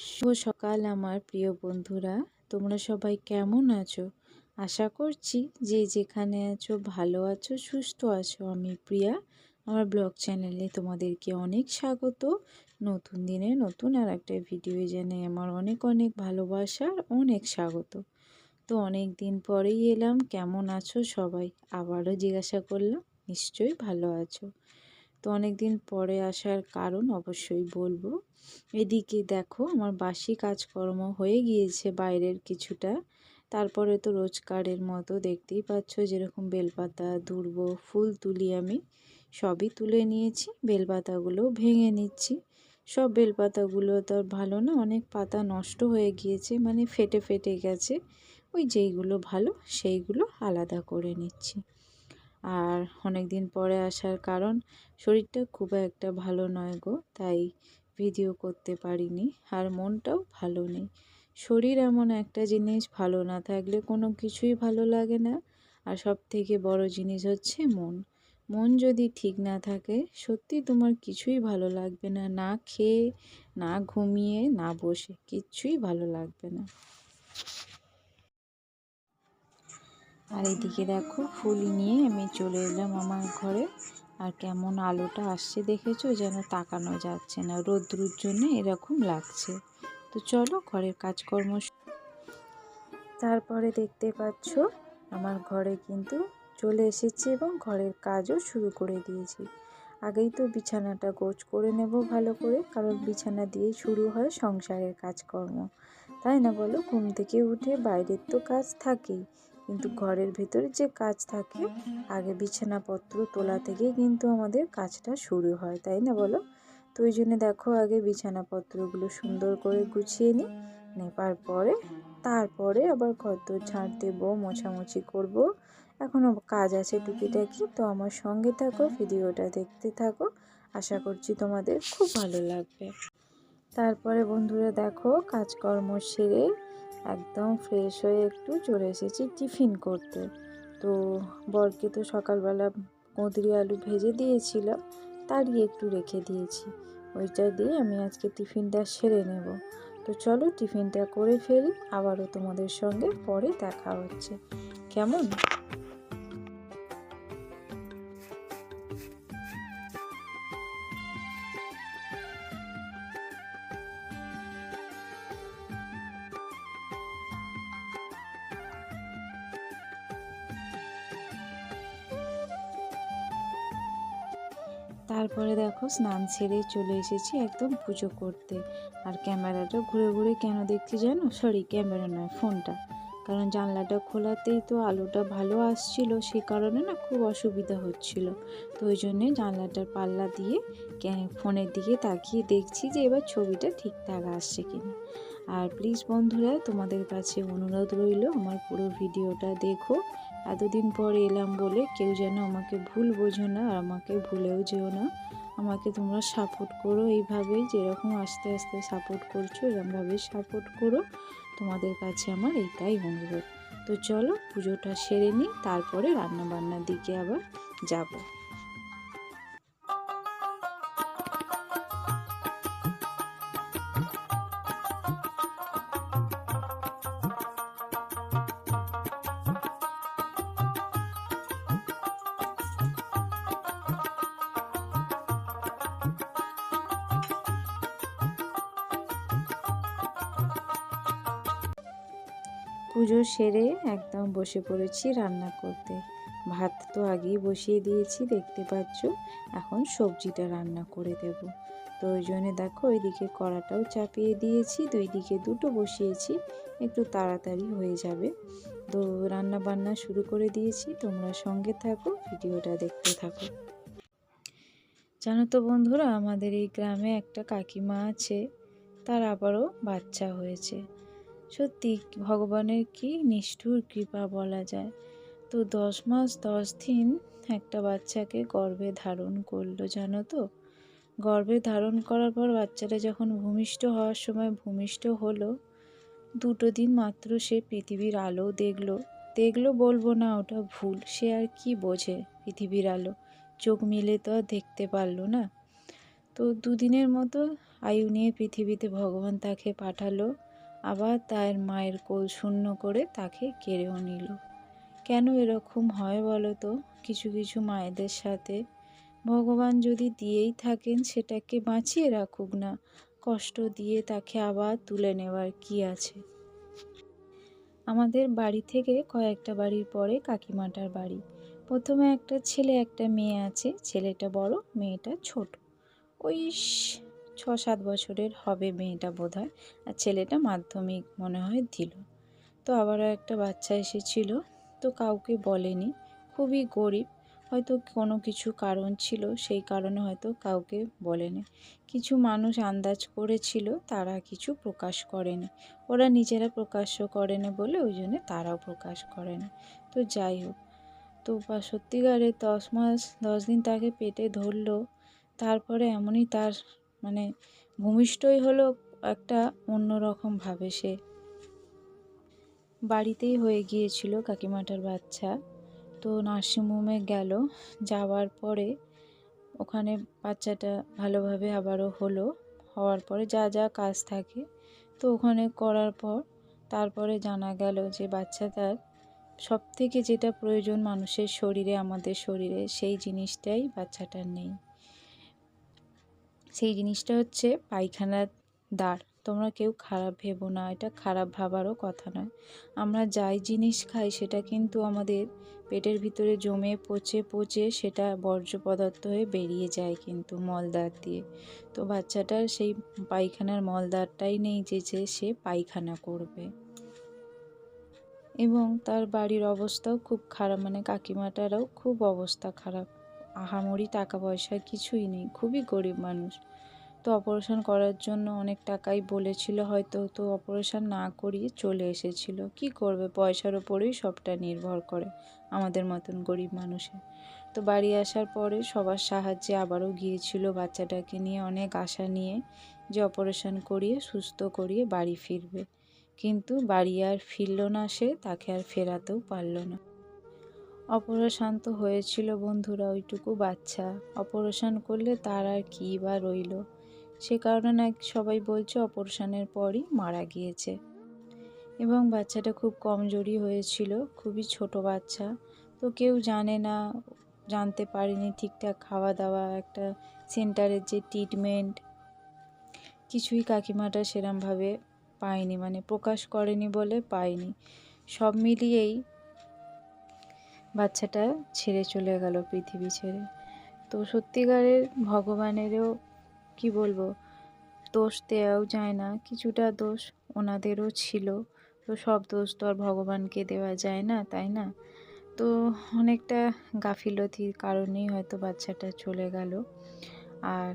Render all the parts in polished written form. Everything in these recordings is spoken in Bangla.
শুভ সকাল আমার প্রিয় বন্ধুরা, তোমরা সবাই কেমন আছো? আশা করছি যে যেখানে আছো ভালো আছো, সুস্থ আছো। আমি প্রিয়া, আমার ব্লগ চ্যানেলে তোমাদেরকে অনেক স্বাগত। নতুন দিনে নতুন আর একটা ভিডিও জানাই আমার অনেক অনেক ভালোবাসা আর অনেক স্বাগত। তো অনেক দিন পরেই এলাম, কেমন আছো সবাই? আবারও জিজ্ঞাসা করলাম, নিশ্চয়ই ভালো আছো। তো অনেক দিন পরে আসার কারণ অবশ্যই বলবো। এদিকে দেখো আমার বাসি কাজকর্ম হয়ে গিয়েছে বাইরের কিছুটা। তারপরে তো রোজকারের মতো দেখতেই পাচ্ছ, যেরকম বেলপাতা দুর্ব ফুল তুলি আমি, সবই তুলে নিয়েছি। বেলপাতাগুলো ভেঙে নিচ্ছি। সব বেলপাতাগুলো তো আর ভালো না, অনেক পাতা নষ্ট হয়ে গিয়েছে, মানে ফেটে ফেটে গেছে। ওই যেইগুলো ভালো সেইগুলো আলাদা করে নিচ্ছি। আর অনেক দিন পরে আসার কারণ শরীরটা খুব একটা ভালো নয় গো, তাই ভিডিও করতে পারিনি। আর মনটাও ভালো নেই। শরীর এমন একটা জিনিস, ভালো না থাকলে কোনো কিছুই ভালো লাগে না। আর সব থেকে বড় জিনিস হচ্ছে মন। মন যদি ঠিক না থাকে, সত্যি তোমার কিছুই ভালো লাগবে না। না খেয়ে, না ঘুমিয়ে, না বসে, কিচ্ছুই ভালো লাগবে না। আর এদিকে দেখো ফুল নিয়ে আমি চলে এলাম আমার ঘরে। আর কেমন আলোটা আসছে দেখেছো, যেন তাকানো যাচ্ছে না, রোদ্রুর জন্য এরকম লাগছে। তো চলো ঘরের কাজকর্ম। তারপরে দেখতে পাচ্ছ আমার ঘরে কিন্তু চলে এসেছি এবং ঘরের কাজও শুরু করে দিয়েছি। আগেই তো বিছানাটা গোছ করে নেব ভালো করে, কারণ বিছানা দিয়েই শুরু হয় সংসারের কাজকর্ম, তাই না বলো? ঘুম থেকে উঠে বাইরের তো কাজ থাকেই, কিন্তু ঘরের ভেতরে যে কাজ থাকে, আগে বিছানাপত্র তোলা থেকেই কিন্তু আমাদের কাজটা শুরু হয়, তাই না বলো? তো ওই জন্য দেখো আগে বিছানাপত্রগুলো সুন্দর করে গুছিয়ে নিই। নেবার পরে তারপরে আবার ঘরদোর ঝাড় দেবো, মোছামুছি করব। এখনও কাজ আছে টুকিটাকি। তো আমার সঙ্গে থাকো, ভিডিওটা দেখতে থাকো, আশা করছি তোমাদের খুব ভালো লাগবে। তারপরে বন্ধুরা দেখো কাজকর্ম সেরে একদম ফ্রেশ হয়ে একটু চলে এসেছি টিফিন করতে। তো বরকে তো সকালবেলা কুঁদরি আলু ভেজে দিয়েছিলাম, তারই একটু রেখে দিয়েছি। ওইটা দিয়ে আমি আজকে টিফিনটা সেরে নেব। তো চলো টিফিনটা করে ফেলি, আবারও তোমাদের সঙ্গে পরে দেখা হচ্ছে, কেমন? তারপরে দেখো স্নান সেরে চলে এসেছি একদম পুজো করতে। আর ক্যামেরাটা ঘুরে ঘুরে কেন দেখছি জানো? সরি, ক্যামেরা নয়, ফোনটা। কারণ জানলাটা খোলাতেই তো আলোটা ভালো আসছিল, সে কারণে না খুব অসুবিধা হচ্ছিল। তো ওই জন্যে জানলাটার পাল্লা দিয়ে ফোনের দিকে তাকিয়ে দেখছি যে এবার ছবিটা ঠিকঠাক আসছে কিনা। আর প্লিজ বন্ধুরা, তোমাদের কাছে অনুরোধ রইল আমার পুরো ভিডিওটা দেখো। এতদিন পর এলাম বলে কেউ যেন আমাকে ভুল বোঝো না, আর আমাকে ভুলেও যেও না। আমাকে তোমরা সাপোর্ট করো এইভাবেই, যেরকম আস্তে আস্তে সাপোর্ট করছো এরকমভাবে সাপোর্ট করো। তোমাদের কাছে আমার এইটাই অনুরোধ। তো চলো পুজোটা সেরে নিই, তারপরে রান্নাবান্নার দিকে আবার যাব। পুজো সেরে একদম বসে পড়েছি রান্না করতে। ভাত তো আগেই বসিয়ে দিয়েছি দেখতে পাচ্ছ, এখন সবজিটা রান্না করে দেব। তো ওই জন্য দেখো ওইদিকে কড়াটাও চাপিয়ে দিয়েছি, দুই দিকে দুটো বসিয়েছি, একটু তাড়াতাড়ি হয়ে যাবে। তো রান্না বান্না শুরু করে দিয়েছি, তোমরা সঙ্গে থাকো, ভিডিওটা দেখতে থাকো। জানো তো বন্ধুরা, আমাদের এই গ্রামে একটা কাকিমা আছে, তার আবারও বাচ্চা হয়েছে। সত্যি ভগবানের কি নিষ্ঠুর কৃপা বলা যায়। তো 10 মাস 10 দিন একটা বাচ্চাকে গর্ভে ধারণ করলো, জানো তো? গর্ভে ধারণ করার পর বাচ্চাটা যখন ভূমিষ্ঠ হওয়ার সময় ভূমিষ্ঠ হলো, 2 দিন মাত্র সে পৃথিবীর আলো দেখলো। দেখলো বলবো না, ওটা ভুল, সে আর কি বোঝে পৃথিবীর আলো, চোখ মিলে তো আর দেখতে পারলো না। তো 2 দিনের মতো আয়ু নিয়ে পৃথিবীতে ভগবান তাকে পাঠালো, আবার তার মায়ের কোল শূন্য করে তাকে কেড়েও নিল। কেন এরকম হয় বলো তো? কিছু কিছু মায়েদের সাথে ভগবান যদি দিয়েই থাকেন, সেটাকে বাঁচিয়ে রাখুক না, কষ্ট দিয়ে তাকে আবার তুলে নেওয়ার কি আছে? আমাদের বাড়ি থেকে কয়েকটা বাড়ির পরে কাকিমাটার বাড়ি। প্রথমে একটা ছেলে একটা মেয়ে আছে, ছেলেটা বড়, মেয়েটা ছোট। ওই 6-7 বছরের হবে মেয়েটা বোধহয়, আর ছেলেটা মাধ্যমিক মনে হয় দিল। তো আবারও একটা বাচ্চা এসেছিল, তো কাউকে বলেনি, খুবই গরিব, হয়তো কোনো কিছু কারণ ছিল, সেই কারণে হয়তো কাউকে বলেনি। কিছু মানুষ আন্দাজ করেছিল, তারা কিছু প্রকাশ করেনি, ওরা নিজেরা প্রকাশ্য করেনি বলে ওই জন্য তারাও প্রকাশ করেনি। তো যাই হোক, তো সত্যিকারে 10 মাস 10 দিন তাকে পেটে ধরলো, তারপরে এমনই তার মানে ভূমিষ্ঠই হলো একটা অন্যরকমভাবে। সে বাড়িতেই হয়ে গিয়েছিল কাকিমাটার বাচ্চা। তো নার্সিংহোমে গেল, যাওয়ার পরে ওখানে বাচ্চাটা ভালোভাবে আবারও হলো, হওয়ার পরে যা যা কাজ থাকে তো ওখানে করার পর তারপরে জানা গেল যে বাচ্চাটার সবথেকে যেটা প্রয়োজন মানুষের শরীরে, আমাদের শরীরে, সেই জিনিসটাই বাচ্চাটার নেই। সেই জিনিসটা হচ্ছে পায়খানার দ্বার। তোমরা কেউ খারাপ ভেবো না, এটা খারাপ ভাবারও কথা নয়। আমরা যাই জিনিস খাই সেটা কিন্তু আমাদের পেটের ভিতরে জমে পচে পচে সেটা বর্জ্য পদার্থ হয়ে বেরিয়ে যায় কিন্তু মলদ্বার দিয়ে। তো বাচ্চাটার সেই পায়খানার মলদ্বারটাই নেই যে সে পায়খানা করবে। এবং তার বাড়ির অবস্থাও খুব খারাপ, মানে কাকিমাটারও খুব অবস্থা খারাপ, আহামরি টাকা পয়সা কিছুই নেই, খুবই গরিব মানুষ। তো অপারেশন করার জন্য অনেক টাকাই বলেছিল হয়তো, তো অপারেশন না করিয়ে চলে এসেছিল। কি করবে, পয়সার ওপরেই সবটা নির্ভর করে আমাদের মতন গরিব মানুষের। তো বাড়ি আসার পরে সবার সাহায্যে আবারও গিয়েছিল বাচ্চাটাকে নিয়ে, অনেক আশা নিয়ে যে অপারেশন করিয়ে সুস্থ করিয়ে বাড়ি ফিরবে, কিন্তু বাড়ি আর ফিরল না সে, তাকে আর ফেরাতেও পারল না। অপারেশন তো হয়েছিল বন্ধুরা, ওইটুকু বাচ্চা অপারেশন করলে তার আর কী বা রইল, সে কারণে না সবাই বলছে অপারেশনের পরই মারা গিয়েছে। এবং বাচ্চাটা খুব কমজোরি হয়েছিল, খুবই ছোট বাচ্চা, তো কেউ জানে না, জানতে পারেনি ঠিকঠাক খাওয়া দাওয়া, একটা সেন্টারের যে ট্রিটমেন্ট, কিছুই কাকিমাটা সেরমভাবে পায়নি, মানে প্রকাশ করেনি বলে পায়নি। সব মিলিয়েই বাচ্চাটা ছেড়ে চলে গেল পৃথিবী ছেড়ে। তো সত্যিকারের ভগবানেরও কি বলবো, দোষ দেওয়াও যায় না, কিছুটা দোষ ওনাদেরও ছিল। তো সব দোষ তো আর ভগবানকে দেওয়া যায় না, তাই না? তো অনেকটা গাফিলতির কারণেই হয়তো বাচ্চাটা চলে গেল। আর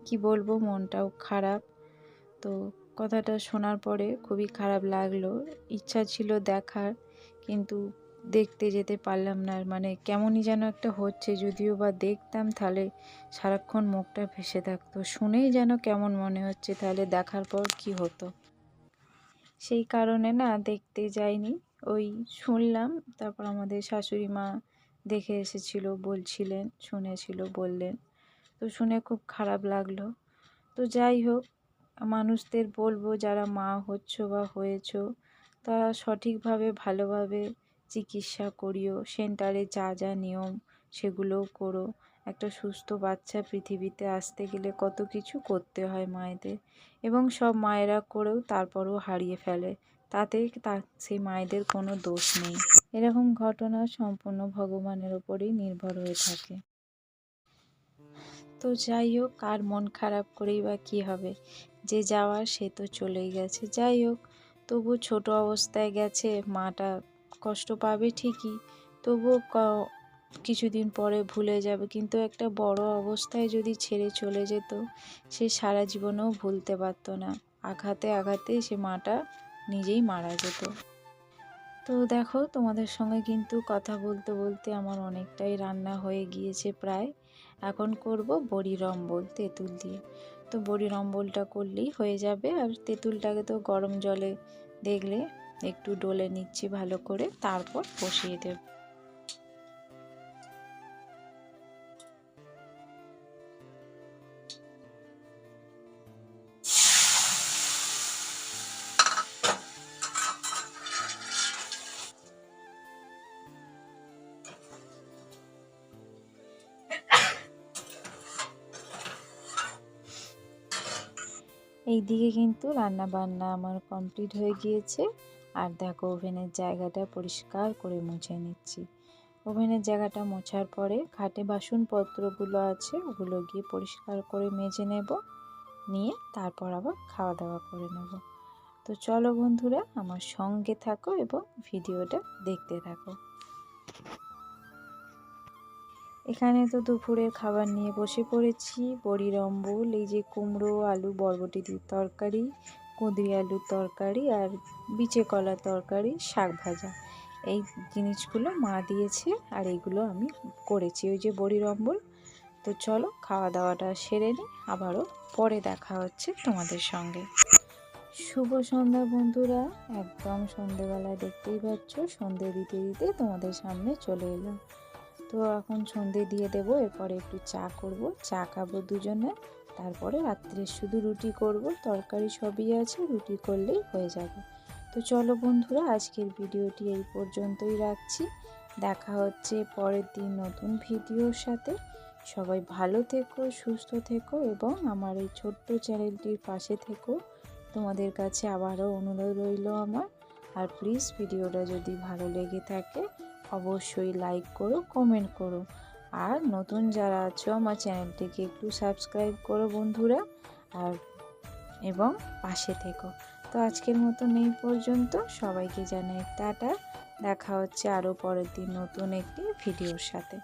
কি বলবো, মনটাও খারাপ। তো কথাটা শোনার পরে খুবই খারাপ লাগলো, ইচ্ছা ছিল দেখার, কিন্তু দেখতে যেতে পারলাম না, মানে কেমনই যেন একটা হচ্ছে, যদিও বা দেখতাম তাহলে সারাক্ষণ মুখটা ভেসে থাকতো, শুনেই যেন কেমন মনে হচ্ছে, তাহলে দেখার পর কি হতো। সেই কারণে না দেখতে যাইনি, ওই শুনলাম, তারপর আমাদের শাশুড়ি মা দেখে এসেছিল, বলছিলেন, শুনেছিল, বললেন, তো শুনে খুব খারাপ লাগলো। তো যাই হোক, মানুষদের বলবো যারা মা হচ্ছ বা হয়েছ, তারা সঠিকভাবে ভালোভাবে চিকিৎসা করিও, সেন্টারে যা যা নিয়ম সেগুলোও করো। একটা সুস্থ বাচ্চা পৃথিবীতে আসতে গেলে কত কিছু করতে হয় মায়েদের, এবং সব মায়েরা করেও তারপরও হারিয়ে ফেলে, তাতে সেই মায়েদের কোনো দোষ নেই। এরকম ঘটনা সম্পূর্ণ ভগবানের ওপরেই নির্ভর হয়ে থাকে। তো যাই হোক, কার মন খারাপ করেই বা কী হবে, যে যাওয়ার সে তো চলেই গেছে। যাই হোক, তবু ছোট অবস্থায় গেছে, মাটা কষ্ট পাবে ঠিকই, তবুও কিছুদিন পরে ভুলে যাবে, কিন্তু একটা বড় অবস্থায় যদি ছেড়ে চলে যেত, সে সারা জীবনেও ভুলতে পারতো না, আঘাতে আঘাতে সে মাটা নিজেই মারা যেত। তো দেখো, তোমাদের সঙ্গে কিন্তু কথা বলতে বলতে আমার অনেকটাই রান্না হয়ে গিয়েছে প্রায়। এখন করব বড়ির অম্বল তেঁতুল দিয়ে। তো বড়ির অম্বলটা করলেই হয়ে যাবে, আর তেঁতুলটাকে তো গরম জলে দেখলে একটু ডলে নিচ্ছি ভালো করে, তারপর বসিয়ে দেব। এই দিকে কিন্তু রান্না বান্না আমার কমপ্লিট হয়ে গিয়েছে। আর দেখো ওভেনের জায়গাটা পরিষ্কার করে মুছে নিচ্ছি। ওভেনের জায়গাটা মোছার পরে খাটে বাসনপত্রগুলো আছে ওগুলো গিয়ে পরিষ্কার করে মেজে নেব, নিয়ে তারপর আবার খাওয়া দাওয়া করে নেব। তো চলো বন্ধুরা আমার সঙ্গে থাকো এবং ভিডিওটা দেখতে থাকো। এখানে তো দুপুরের খাবার নিয়ে বসে পড়েছি। বড়ির অম্বল, এই যে কুমড়ো আলু বরবটি দিয়ে তরকারি, কুঁদরি আলুর তরকারি আর বিচে কলা তরকারি, শাক ভাজা, এই জিনিসগুলো মা দিয়েছে আর এইগুলো আমি করেছি। ওই যে বড়ির অম্বল। তো চলো খাওয়া দাওয়াটা সেরে নিই, আবারও পরে দেখা হচ্ছে তোমাদের সঙ্গে। শুভ সন্ধ্যা বন্ধুরা, একদম সন্ধেবেলায় দেখতেই পাচ্ছ সন্ধে দিতে দিতে তোমাদের সামনে চলে এলাম। তো এখন সন্ধে দিয়ে দেবো, এরপরে একটু চা করব, চা খাবো দুজনে, তারপরে রাত্রে শুধু রুটি করব, তরকারি সবই আছে, রুটি করলেই হয়ে যাবে। তো চলো বন্ধুরা আজকের ভিডিওটি এই পর্যন্তই রাখছি। দেখা হচ্ছে পরের দিন নতুন ভিডিওর সাথে। সবাই ভালো থেকো, সুস্থ থেকো এবং আমার এই ছোট্ট চ্যানেলটির পাশে থেকো। তোমাদের কাছে আবারও অনুরোধ রইল আমার। আর প্লিজ ভিডিওটা যদি ভালো লেগে থাকে অবশ্যই লাইক করো, কমেন্ট করো। আর নতুন যারা আছো আমার চ্যানেলটিকে একটু সাবস্ক্রাইব করো বন্ধুরা, আর এবং পাশে থেকো। তো আজকের মতন এই পর্যন্ত, সবাইকে জানাই টাটা। দেখা হচ্ছে আরও পরের দিন নতুন একটি ভিডিওর সাথে।